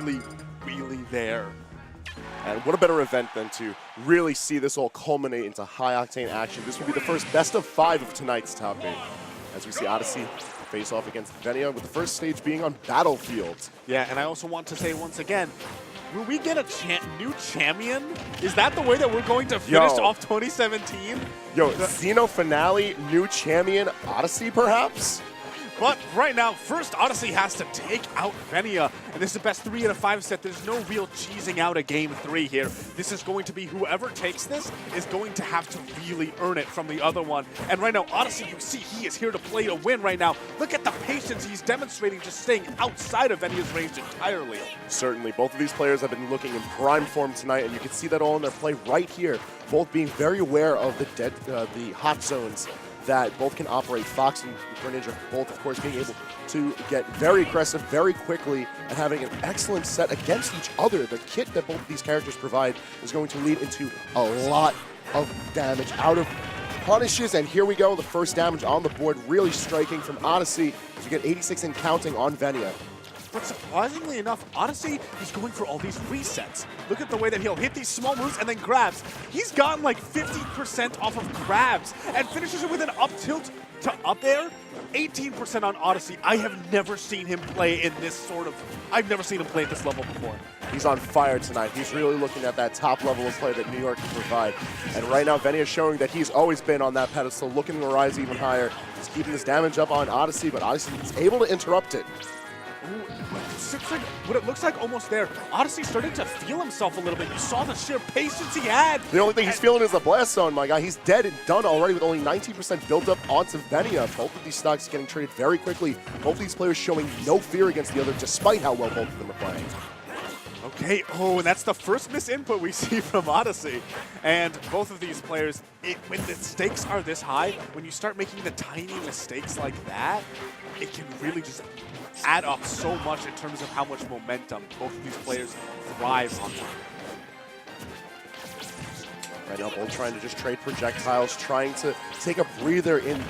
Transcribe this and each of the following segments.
really, really there. And what a better event than to really see this all culminate into high-octane action. This will be the first best of 5 of tonight's top 8. As we see Odyssey face off against Venia, with the first stage being on Battlefield. Yeah, and I also want to say once again, will we get a new champion? Is that the way that we're going to finish off 2017? Yo, Xeno finale, new champion, Odyssey perhaps? But right now, first Odyssey has to take out Venia, and this is the best 3 out of 5 set. There's no real cheesing out a game 3 here. This is going to be whoever takes this is going to have to really earn it from the other one. And right now, Odyssey, you see he is here to play to win right now. Look at the patience he's demonstrating, just staying outside of Venia's range entirely. Certainly, both of these players have been looking in prime form tonight, and you can see that all in their play right here. Both being very aware of the hot zones that both can operate. Fox and Greninja both, of course, being able to get very aggressive very quickly and having an excellent set against each other. The kit that both of these characters provide is going to lead into a lot of damage out of punishes, and here we go, the first damage on the board, really striking from Odyssey as we get 86 and counting on Venia. But surprisingly enough, Odyssey is going for all these resets. Look at the way that he'll hit these small moves and then grabs. He's gotten like 50% off of grabs and finishes it with an up tilt to up air. 18% on Odyssey. I have never seen him play in this I've never seen him play at this level before. He's on fire tonight. He's really looking at that top level of play that New York can provide. And right now, Venia is showing that he's always been on that pedestal, looking to rise even higher. He's keeping this damage up on Odyssey, but Odyssey is able to interrupt it. Ooh, what it looks like almost there. Odyssey started to feel himself a little bit. You saw the sheer patience he had. The only thing he's feeling is the blast zone, my guy. He's dead and done already with only 19% built up onto Venia. Both of these stocks getting traded very quickly. Both of these players showing no fear against the other, despite how well both of them are playing. Okay, and that's the first misinput we see from Odyssey. And both of these players, when the stakes are this high, when you start making the tiny mistakes like that, it can really just add up so much in terms of how much momentum both of these players thrive on that. Right now, both trying to just trade projectiles, trying to take a breather in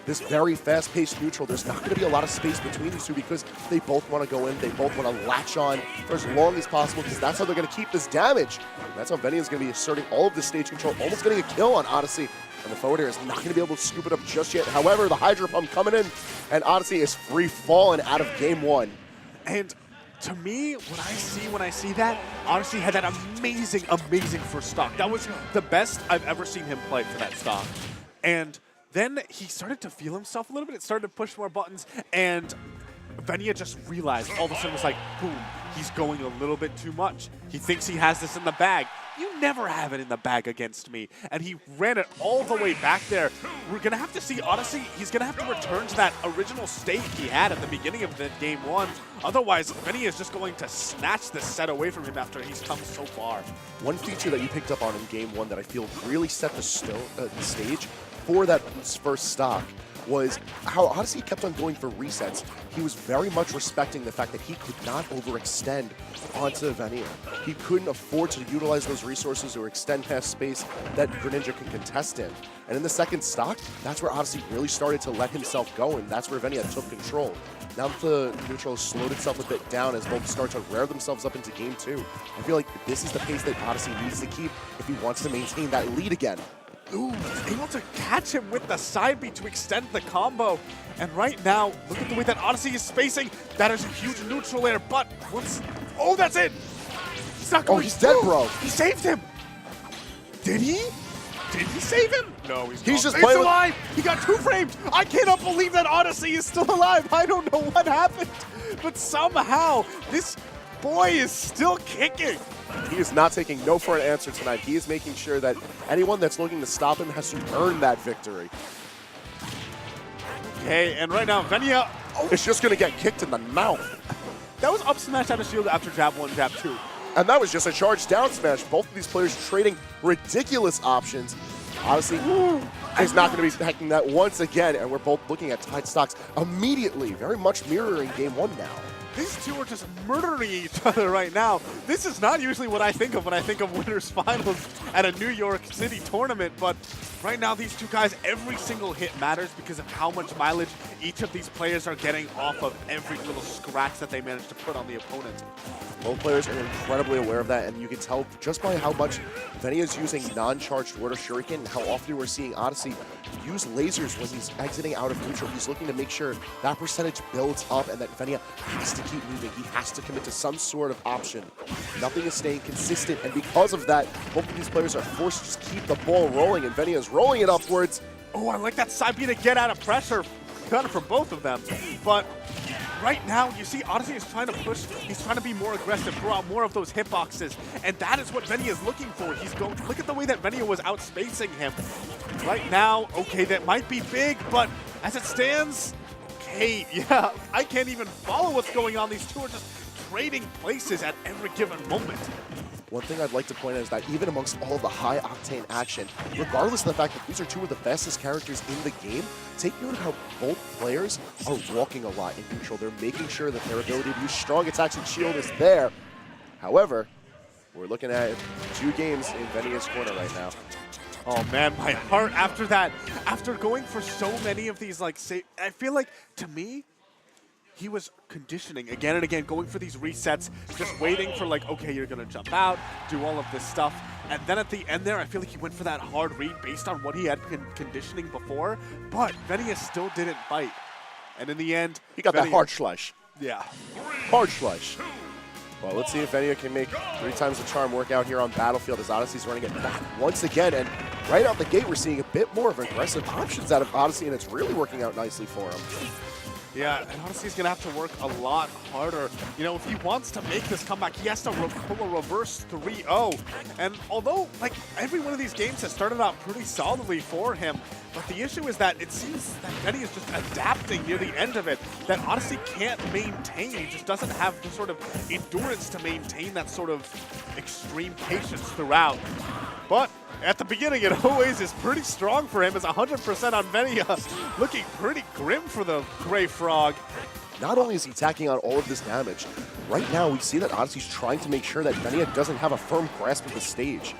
this very fast-paced neutral. There's not going to be a lot of space between these two because they both want to go in. They both want to latch on for as long as possible because that's how they're going to keep this damage. And that's how Venia is going to be asserting all of this stage control, almost getting a kill on Odyssey. And the forward air is not going to be able to scoop it up just yet. However, the Hydro Pump coming in, and Odyssey is free falling out of game 1. And to me, what I see when I see that, Odyssey had that amazing, amazing first stock. That was the best I've ever seen him play for that stock. And then he started to feel himself a little bit. It started to push more buttons, and Venia just realized all of a sudden was like, boom, he's going a little bit too much. He thinks he has this in the bag. You never have it in the bag against me. And he ran it all the way back there. We're going to have to see Odyssey. He's going to have to return to that original state he had at the beginning of the game 1. Otherwise, Venia is just going to snatch this set away from him after he's come so far. One feature that you picked up on in game 1 that I feel really set the stage for that first stock was how Odyssey kept on going for resets. He was very much respecting the fact that he could not overextend onto Venia. He couldn't afford to utilize those resources or extend past space that Greninja can contest in. And in the second stock, that's where Odyssey really started to let himself go, and that's where Venia took control. Now that the neutral has slowed itself a bit down as both start to rear themselves up into game 2, I feel like this is the pace that Odyssey needs to keep if he wants to maintain that lead again. Ooh, he's able to catch him with the side B to extend the combo. And right now, look at the way that Odyssey is spacing. That is a huge neutral air, but once... Oh, that's it! He's not going... Oh, he's dead, bro. He saved him! Did he? Did he save him? No, he's just playing alive! He got 2 frames! I cannot believe that Odyssey is still alive! I don't know what happened, but somehow this boy is still kicking. He is not taking no for an answer tonight. He is making sure that anyone that's looking to stop him has to earn that victory. Okay, and right now, Venia... Oh, it's just going to get kicked in the mouth. That was up smash out of shield after jab 1, jab 2. And that was just a charge down smash. Both of these players trading ridiculous options. Odyssey is not going to be hacking that once again, and we're both looking at tied stocks immediately, very much mirroring game 1 now. these two are just murdering each other right now. This is not usually what I think of when I think of winners finals at a New York City tournament, but right now these two guys, every single hit matters because of how much mileage each of these players are getting off of every little scratch that they manage to put on the opponent. Both players are incredibly aware of that, and you can tell just by how much Venia is using non-charged water shuriken and how often we're seeing Odyssey use lasers when he's exiting out of neutral. He's looking to make sure that percentage builds up and that Venia has to keep moving. He has to commit to some sort of option. Nothing is staying consistent, and because of that, both of these players are forced to just keep the ball rolling, and Venia is rolling it upwards. Oh, I like that side B to get out of pressure, kind of for both of them. But right now, you see Odyssey is trying to push, he's trying to be more aggressive, throw out more of those hitboxes, and that is what Venia is looking for. He's going, look at the way that Venia was outspacing him. Right now, okay, that might be big, but as it stands, okay, yeah, I can't even follow what's going on. These two are just trading places at every given moment. One thing I'd like to point out is that even amongst all the high-octane action, regardless of the fact that these are two of the fastest characters in the game, take note of how both players are walking a lot in neutral. They're making sure that their ability to use strong attacks and shield is there. However, we're looking at 2 games in Venia's corner right now. Oh man, my heart after that, after going for so many of these, like, I feel like, to me, he was conditioning again and again, going for these resets, just waiting for like, okay, you're gonna jump out, do all of this stuff. And then at the end there, I feel like he went for that hard read based on what he had been conditioning before, but Venia still didn't bite. And in the end, he got that hard slash. Yeah. Hard slash. Well, let's see if Venia can make 3 times the charm work out here on Battlefield as Odyssey's running it back once again. And right out the gate, we're seeing a bit more of aggressive options out of Odyssey, and it's really working out nicely for him. Yeah, and Odyssey is going to have to work a lot harder. You know, if he wants to make this comeback, he has to pull a reverse 3-0. And although, like, every one of these games has started out pretty solidly for him, but the issue is that it seems that Venia is just adapting near the end of it, that Odyssey can't maintain. He just doesn't have the sort of endurance to maintain that sort of extreme patience throughout. But at the beginning, it always is pretty strong for him. It's 100% on Venia, looking pretty grim for the Gray Frog. Not only is he tacking on all of this damage, right now we see that Odyssey's trying to make sure that Venia doesn't have a firm grasp of the stage.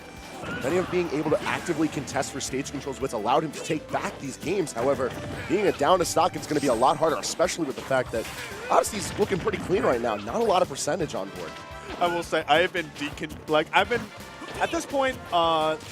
Venia being able to actively contest for stage controls, what's allowed him to take back these games. However, being a down to stock, it's going to be a lot harder, especially with the fact that Odyssey's looking pretty clean right now. Not a lot of percentage on board. I will say, I have been at this point,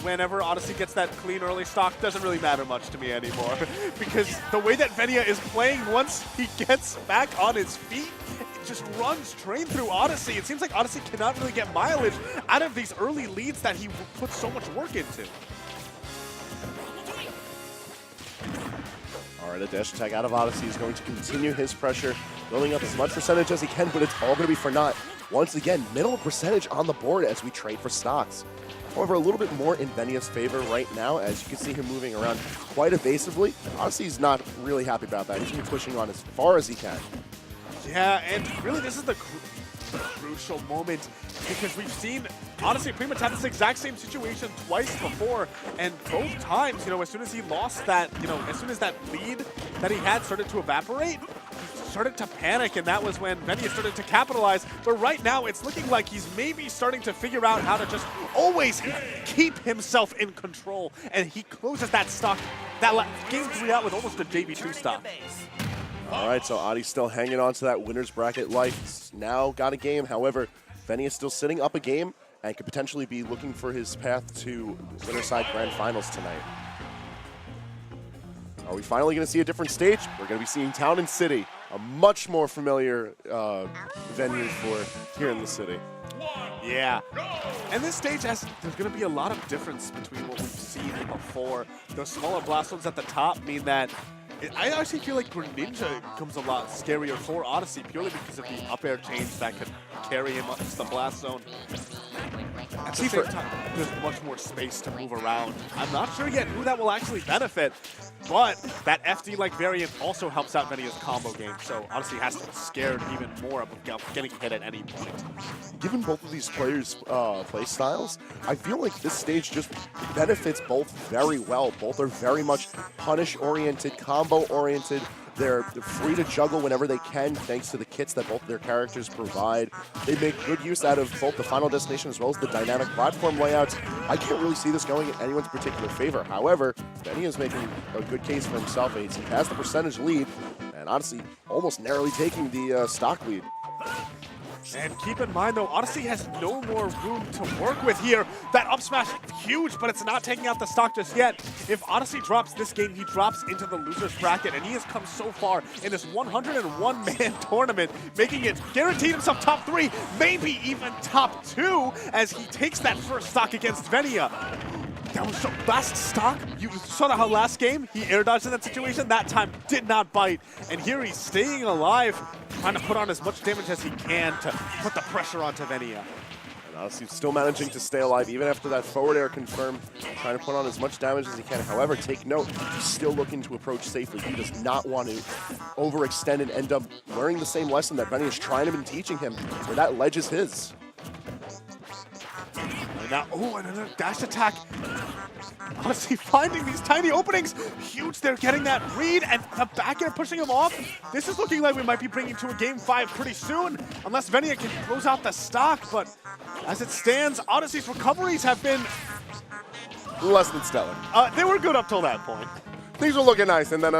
whenever Odyssey gets that clean early stock, doesn't really matter much to me anymore. Because the way that Venia is playing, once he gets back on his feet, it just runs train through Odyssey. It seems like Odyssey cannot really get mileage out of these early leads that he puts so much work into. All right, a dash attack out of Odyssey is going to continue his pressure, building up as much percentage as he can, but it's all going to be for naught. Once again, minimal percentage on the board as we trade for stocks. However, a little bit more in Venia's favor right now, as you can see him moving around quite evasively. Odyssey's not really happy about that. He's going to be pushing on as far as he can. Yeah, and really this is the crucial moment, because we've seen Odyssey pretty much have this exact same situation twice before, and both times, you know, as soon as he lost that, you know, as soon as that lead that he had started to evaporate, he started to panic, and that was when Venia started to capitalize. But right now, it's looking like he's maybe starting to figure out how to just always keep himself in control, and he closes that stock, that game 3 out with almost a JV2 stock. All right, so Adi's still hanging on to that winner's bracket life. He's now got a game. However, Venia's still sitting up a game and could potentially be looking for his path to winner side grand finals tonight. Are we finally going to see a different stage? We're going to be seeing Town and City, a much more familiar venue for here in the city. Yeah, and this stage there's going to be a lot of difference between what we've seen before. Those smaller blast zones at the top mean that I actually feel like Greninja becomes a lot scarier for Odyssey purely because of the up air change that could carry him up to the blast zone. At the same time, there's much more space to move around. I'm not sure yet who that will actually benefit, but that FD-like variant also helps out Venia's combo game, so Odyssey has to be scared even more of getting hit at any point. Given both of these players' play styles, I feel like this stage just benefits both very well. Both are very much punish-oriented, combo-oriented, They're free to juggle whenever they can, thanks to the kits that both their characters provide. They make good use out of both the final destination as well as the dynamic platform layouts. I can't really see this going in anyone's particular favor. However, Venia is making a good case for himself. He has the percentage lead, and Odyssey almost narrowly taking the stock lead. And keep in mind, though, Odyssey has no more room to work with here. That up smash, huge, but it's not taking out the stock just yet. If Odyssey drops this game, he drops into the loser's bracket, and he has come so far in this 101-man tournament, making it guaranteed himself top 3, maybe even top 2, as he takes that first stock against Venia. That was so last stock. You saw how last game he air dodged in that situation. That time did not bite, and here he's staying alive, trying to put on as much damage as he can to put the pressure onto Venia. And Odyssey still managing to stay alive even after that forward air confirmed, trying to put on as much damage as he can. However, take note, he's still looking to approach safely. He does not want to overextend and end up learning the same lesson that Venia is trying to be teaching him, where that ledge is his. Now, oh, another dash attack. Honestly, finding these tiny openings, huge. They're getting that read, and the back air pushing him off. This is looking like we might be bringing to a game 5 pretty soon, unless Venia can close out the stock. But as it stands, Odyssey's recoveries have been less than stellar. They were good up till that point. Things were looking nice, and then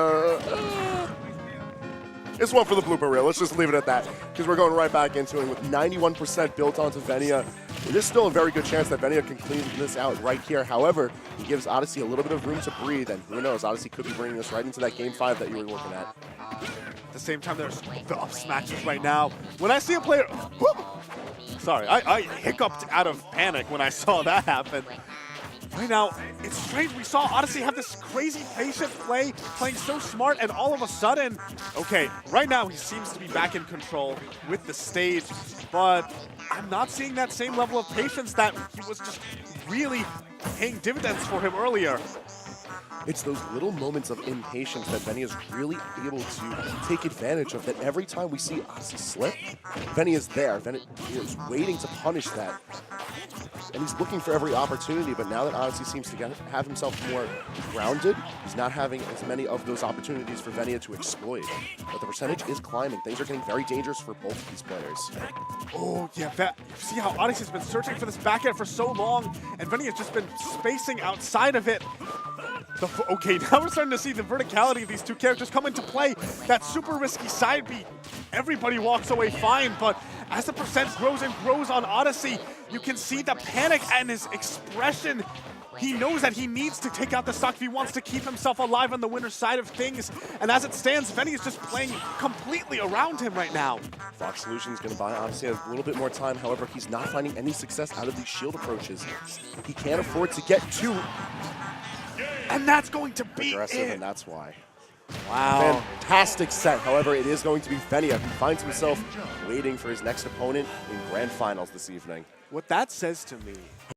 it's one for the blooper reel. Let's just leave it at that, because we're going right back into it with 91% built onto Venia. There's still a very good chance that Venia can clean this out right here. However, he gives Odyssey a little bit of room to breathe, and who knows, Odyssey could be bringing us right into that game 5 that you were looking at. At the same time, there's the up smashes right now. When I see a player, sorry, I hiccuped out of panic when I saw that happen. Right now, it's strange. We saw Odyssey have this crazy patient play, playing so smart, and all of a sudden, okay, right now he seems to be back in control with the stage, but I'm not seeing that same level of patience that he was just really paying dividends for him earlier. It's those little moments of impatience that Venia is really able to take advantage of, that every time we see Odyssey slip, Venia's there. Venia is waiting to punish that. And he's looking for every opportunity, but now that Odyssey seems to have himself more grounded, he's not having as many of those opportunities for Venia to exploit. But the percentage is climbing. Things are getting very dangerous for both of these players. Oh, yeah, see how Odyssey's been searching for this back end for so long, and Venia's just been spacing outside of it. Okay, now we're starting to see the verticality of these two characters come into play. That super risky side beat, everybody walks away fine, but as the percent grows and grows on Odyssey, you can see the panic and his expression. He knows that he needs to take out the stock if he wants to keep himself alive on the winner's side of things. And as it stands, Venia is just playing completely around him right now. Fox Solutions going to buy Odyssey a little bit more time. However, he's not finding any success out of these shield approaches. He can't afford to get too and that's going to be aggressive, it. And that's why. Wow. Fantastic set. However, it is going to be Venia who finds himself waiting for his next opponent in Grand Finals this evening. What that says to me